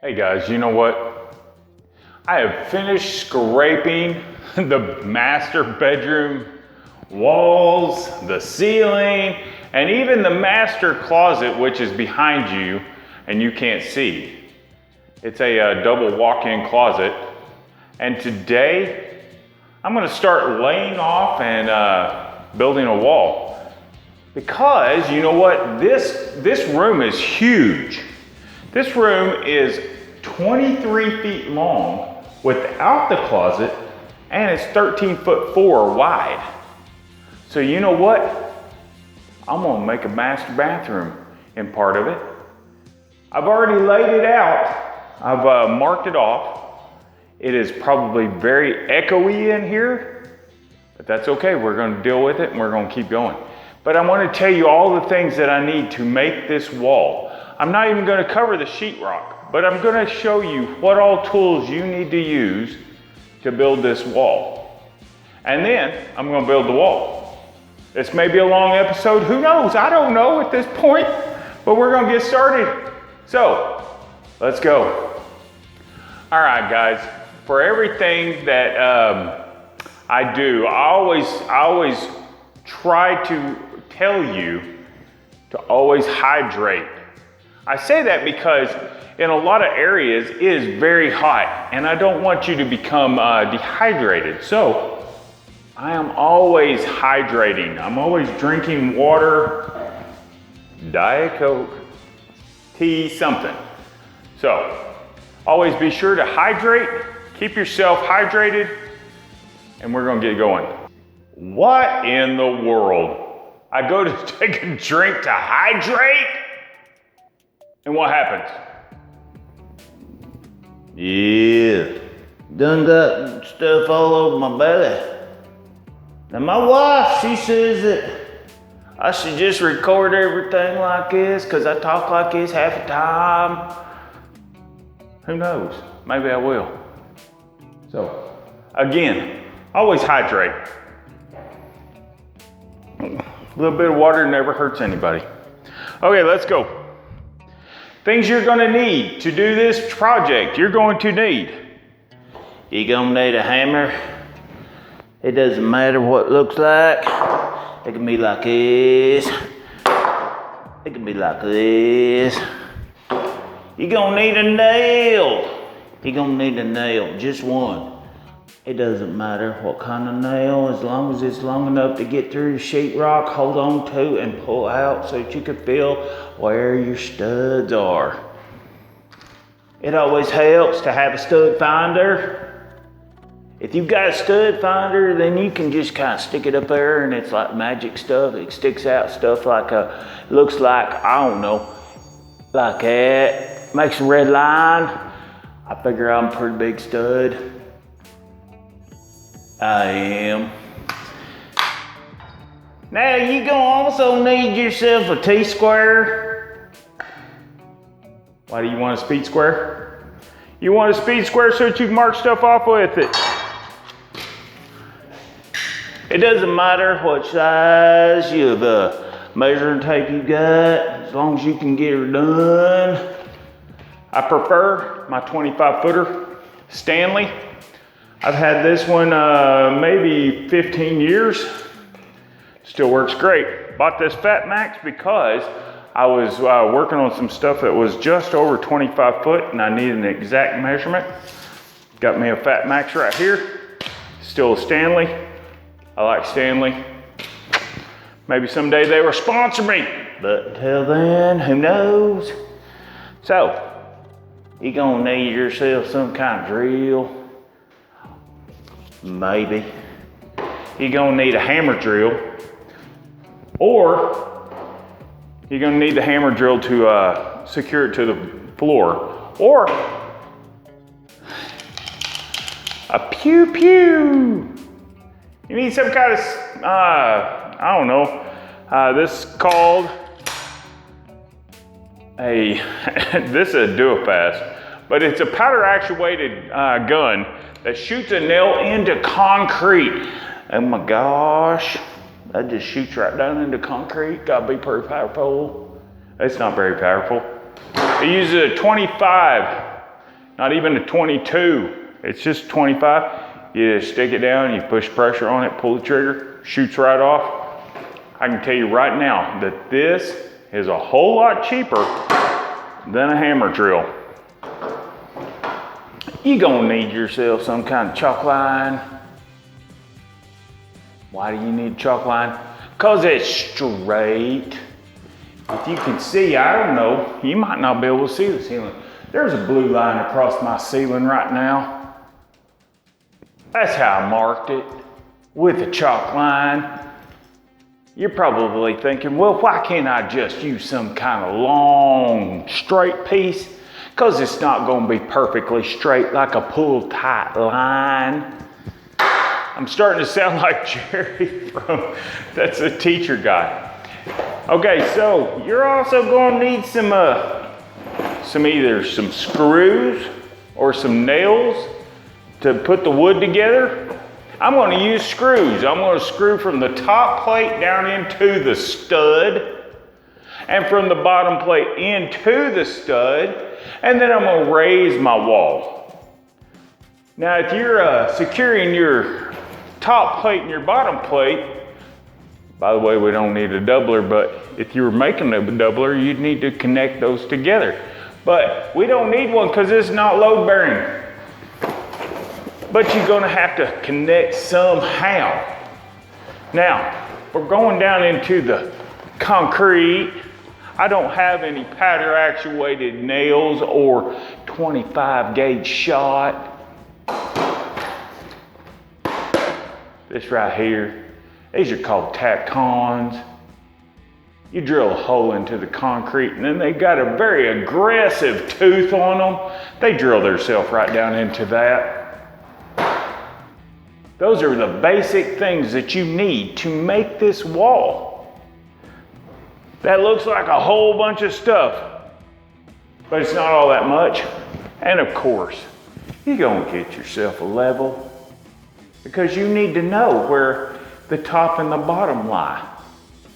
Hey guys, you know what? I have finished scraping the master bedroom walls, the ceiling, and even the master closet, which is behind you and you can't see. It's a double walk-in closet. And today, I'm gonna start laying off and building a wall. Because you know what? This room is huge. This room is 23 feet long without the closet, and it's 13'4" wide. So you know what? I'm gonna make a master bathroom in part of it. I've already laid it out. I've marked it off. It is probably very echoey in here, but that's okay. We're gonna deal with it and we're gonna keep going. But I wanna tell you all the things that I need to make this wall. I'm not even gonna cover the sheetrock, but I'm gonna show you what all tools you need to use to build this wall. And then I'm gonna build the wall. This may be a long episode, who knows? I don't know at this point, but we're gonna get started. So, let's go. All right, guys, for everything that I do, I always try to tell you to always hydrate. I say that because in a lot of areas it is very hot and I don't want you to become dehydrated. So I am always hydrating. I'm always drinking water, Diet Coke, tea, something. So always be sure to hydrate, keep yourself hydrated, and we're gonna get going. What in the world? I go to take a drink to hydrate? And what happens? Yeah, done got stuff all over my belly. Now my wife, she says that I should just record everything like this because I talk like this half the time. Who knows? Maybe I will. So, again, always hydrate. A little bit of water never hurts anybody. Okay, let's go. Things you're gonna need to do this project. You're going to need. You're gonna need a hammer. It doesn't matter what it looks like. It can be like this. It can be like this. You're gonna need a nail. You're gonna need a nail, just one. It doesn't matter what kind of nail, as long as it's long enough to get through the sheetrock, hold on to and pull out so that you can feel where your studs are. It always helps to have a stud finder. If you've got a stud finder, then you can just kind of stick it up there and it's like magic stuff. It sticks out stuff like looks like, I don't know, like that. Makes a red line. I figure I'm a pretty big stud. I am. Now you gonna also need yourself a T-square. Why do you want a speed square? You want a speed square so that you can mark stuff off with it. It doesn't matter what size of measuring tape you got, as long as you can get her done. I prefer my 25-footer Stanley. I've had this one maybe 15 years. Still works great. Bought this Fat Max because I was working on some stuff that was just over 25 foot and I needed an exact measurement. Got me a Fat Max right here. Still a Stanley. I like Stanley. Maybe someday they will sponsor me. But until then, who knows? So, you're gonna need yourself some kind of drill. Maybe. You're gonna need a hammer drill, or you're gonna need the hammer drill to secure it to the floor, or a pew pew. You need some kind of, I don't know, this is called this is a do-it-fast, but it's a powder actuated gun that shoots a nail into concrete. Oh my gosh, that just shoots right down into concrete. Gotta be pretty powerful. It's not very powerful. It uses a 25 not even a 22. It's just 25. You just stick it down, you push pressure on it, pull the trigger, shoots right off. I can tell you right now that this is a whole lot cheaper than a hammer drill. You're gonna need yourself some kind of chalk line. Why do you need chalk line? Because it's straight. If you can see, I don't know, you might not be able to see the ceiling. There's a blue line across my ceiling right now. That's how I marked it, with a chalk line. You're probably thinking, well, why can't I just use some kind of long, straight piece? Because it's not going to be perfectly straight like a pull-tight line. I'm starting to sound like Jerry from, that's the teacher guy. Okay, so you're also going to need either some screws or some nails to put the wood together. I'm going to use screws. I'm going to screw from the top plate down into the stud, and from the bottom plate into the stud, and then I'm going to raise my wall. Now, if you're securing your top plate and your bottom plate, by the way, we don't need a doubler, but if you were making a doubler, you'd need to connect those together. But we don't need one because it's not load bearing. But you're gonna have to connect somehow. Now, we're going down into the concrete. I don't have any powder actuated nails or 25 gauge shot. This right here, these are called tactons. You drill a hole into the concrete and then they got a very aggressive tooth on them. They drill themselves right down into that. Those are the basic things that you need to make this wall. That looks like a whole bunch of stuff, but it's not all that much. And of course, you're gonna get yourself a level because you need to know where the top and the bottom lie.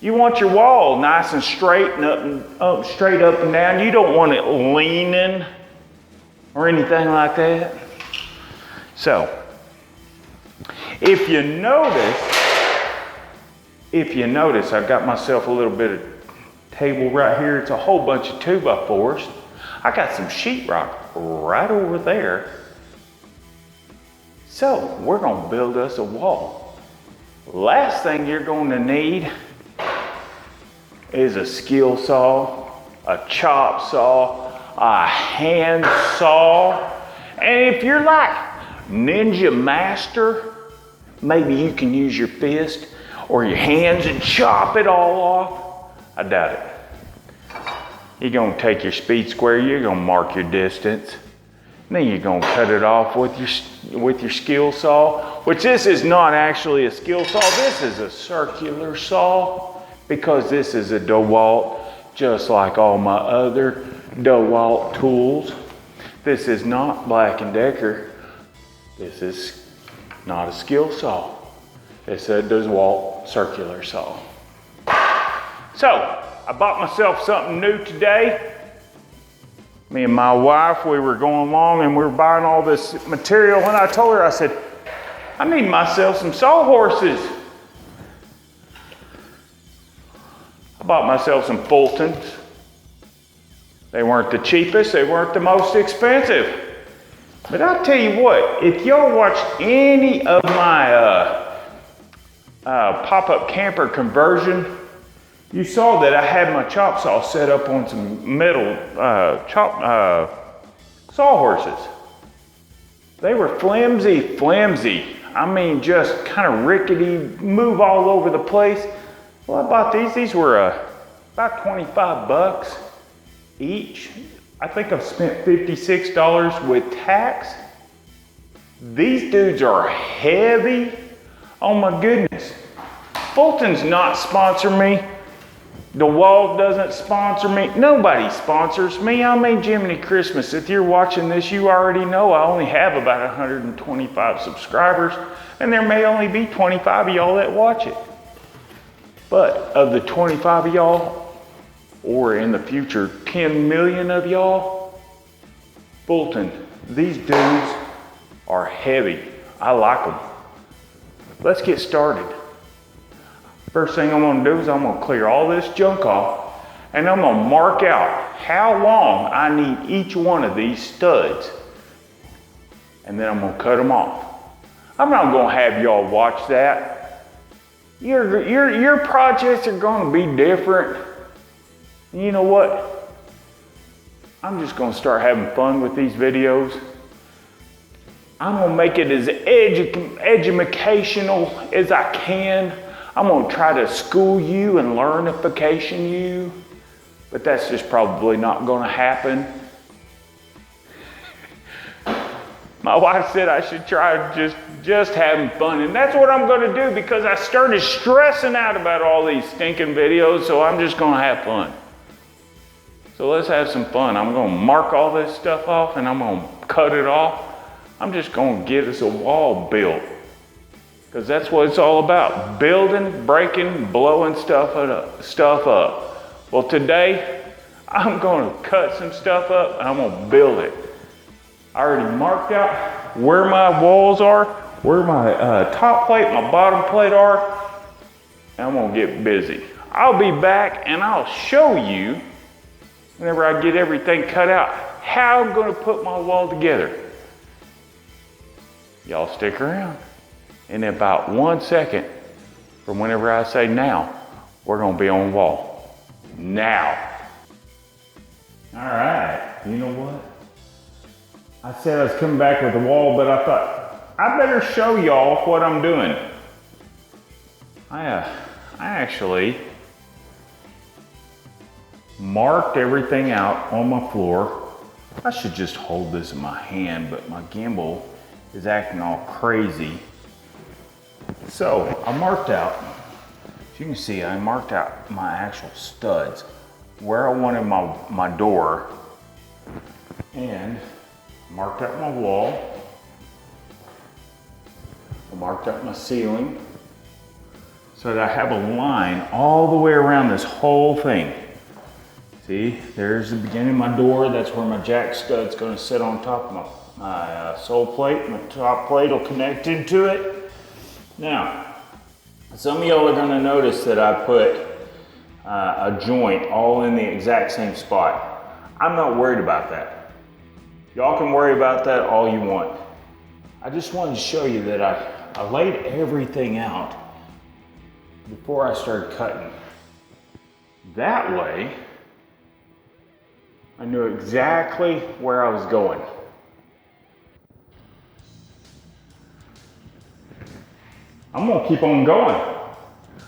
You want your wall nice and straight and straight up and down. You don't want it leaning or anything like that. So, if you notice, I've got myself a little bit of table right here. It's a whole bunch of 2x4s. I got some sheetrock right over there. So we're gonna build us a wall. Last thing you're gonna need is a skill saw, a chop saw, a hand saw, and if you're like Ninja Master, maybe you can use your fist or your hands and chop it all off. I doubt it. You're gonna take your speed square, you're gonna mark your distance, and then you're gonna cut it off with your skill saw, which this is not actually a skill saw, this is a circular saw because this is a DeWalt, just like all my other DeWalt tools. This is not Black & Decker. This is not a skill saw. It's a DeWalt circular saw. So, I bought myself something new today. Me and my wife, we were going along and we were buying all this material, and I told her, I said, I need myself some sawhorses. I bought myself some Fultons. They weren't the cheapest, they weren't the most expensive. But I'll tell you what, if y'all watched any of my pop-up camper conversion, you saw that I had my chop saw set up on some metal sawhorses. They were flimsy. I mean, just kind of rickety, move all over the place. Well, I bought these. These were about 25 bucks each. I think I've spent $56 with tax. These dudes are heavy. Oh my goodness. Fulton's not sponsoring me. DeWalt doesn't sponsor me. Nobody sponsors me. I mean, Jiminy Christmas. If you're watching this, you already know I only have about 125 subscribers, and there may only be 25 of y'all that watch it. But of the 25 of y'all, or in the future, 10 million of y'all, Fulton, these dudes are heavy. I like them. Let's get started. First thing I'm gonna do is I'm gonna clear all this junk off and I'm gonna mark out how long I need each one of these studs. And then I'm gonna cut them off. I'm not gonna have y'all watch that. Your projects are gonna be different. You know what? I'm just gonna start having fun with these videos. I'm gonna make it as educational as I can. I'm gonna try to school you and learnification you, but that's just probably not gonna happen. My wife said I should try just having fun, and that's what I'm gonna do because I started stressing out about all these stinking videos, so I'm just gonna have fun. So let's have some fun. I'm gonna mark all this stuff off and I'm gonna cut it off. I'm just gonna get us a wall built because that's what it's all about. Building, breaking, blowing stuff up. Well, today I'm gonna cut some stuff up and I'm gonna build it. I already marked out where my walls are, where my top plate, my bottom plate are, and I'm gonna get busy. I'll be back and I'll show you whenever I get everything cut out how I'm gonna put my wall together. Y'all stick around. In about 1 second from whenever I say now, we're gonna be on wall. Now. All right, you know what? I said I was coming back with the wall, but I thought I better show y'all what I'm doing. I actually marked everything out on my floor. I should just hold this in my hand, but my gimbal is acting all crazy. So I marked out, as you can see, I marked out my actual studs, where I wanted my door, and marked out my wall. I marked out my ceiling so that I have a line all the way around this whole thing. See, there's the beginning of my door. That's where my jack stud's gonna sit on top of my sole plate. My top plate will connect into it. Now, some of y'all are gonna notice that I put a joint all in the exact same spot. I'm not worried about that. Y'all can worry about that all you want. I just wanted to show you that I laid everything out before I started cutting. That way, I knew exactly where I was going. I'm gonna keep on going.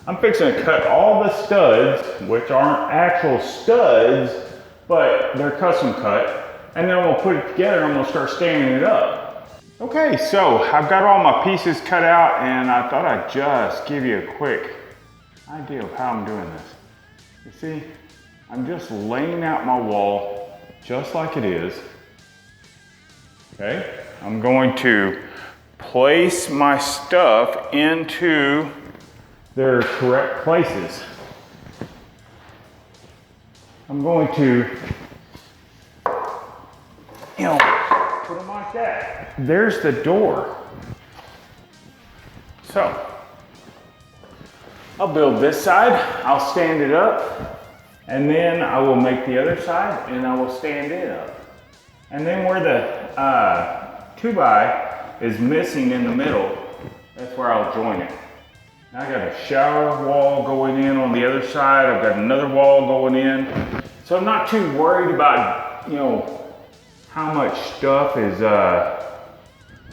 I'm fixing to cut all the studs, which aren't actual studs, but they're custom cut, and then I'm gonna put it together and I'm gonna start standing it up. Okay, so I've got all my pieces cut out and I thought I'd just give you a quick idea of how I'm doing this. You see, I'm just laying out my wall just like it is. Okay, I'm going to place my stuff into their correct places. I'm going to, put them like that. There's the door. So, I'll build this side, I'll stand it up, and then I will make the other side and I will stand it up. And then where the 2x is missing in the middle, that's where I'll join it. Now I got a shower wall going in on the other side. I've got another wall going in. So I'm not too worried about, how much stuff is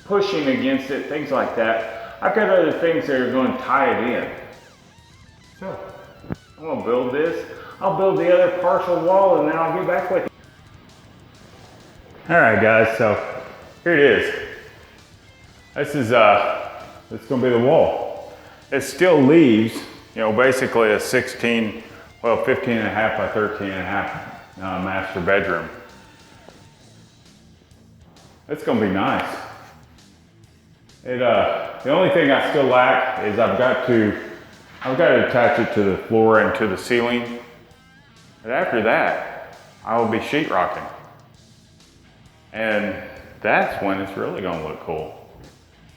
pushing against it, things like that. I've got other things that are going to tie it in. So I'm going to build this. I'll build the other partial wall and then I'll get back with you. All right, guys, so here it is. This is it's going to be the wall. It still leaves, basically a 15 and a half by 13 and a half master bedroom. It's going to be nice. The only thing I still lack is I've got to attach it to the floor and to the ceiling. But after that, I will be sheetrocking. And that's when it's really gonna look cool.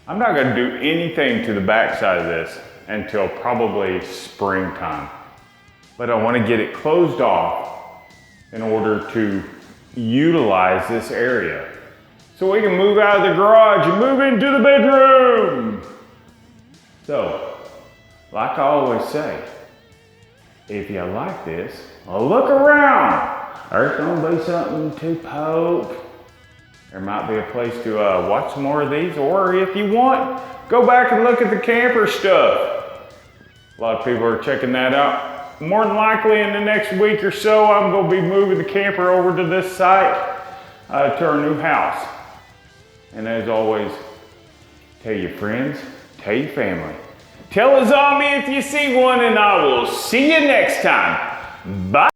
I'm not gonna do anything to the backside of this until probably springtime. But I wanna get it closed off in order to utilize this area. So we can move out of the garage and move into the bedroom. So, like I always say, if you like this, look around. There's gonna be something to poke. There might be a place to watch some more of these, or if you want, go back and look at the camper stuff. A lot of people are checking that out. More than likely in the next week or so, I'm gonna be moving the camper over to this site, to our new house. And as always, tell your friends, tell your family. Tell a zombie if you see one, and I will see you next time. Bye.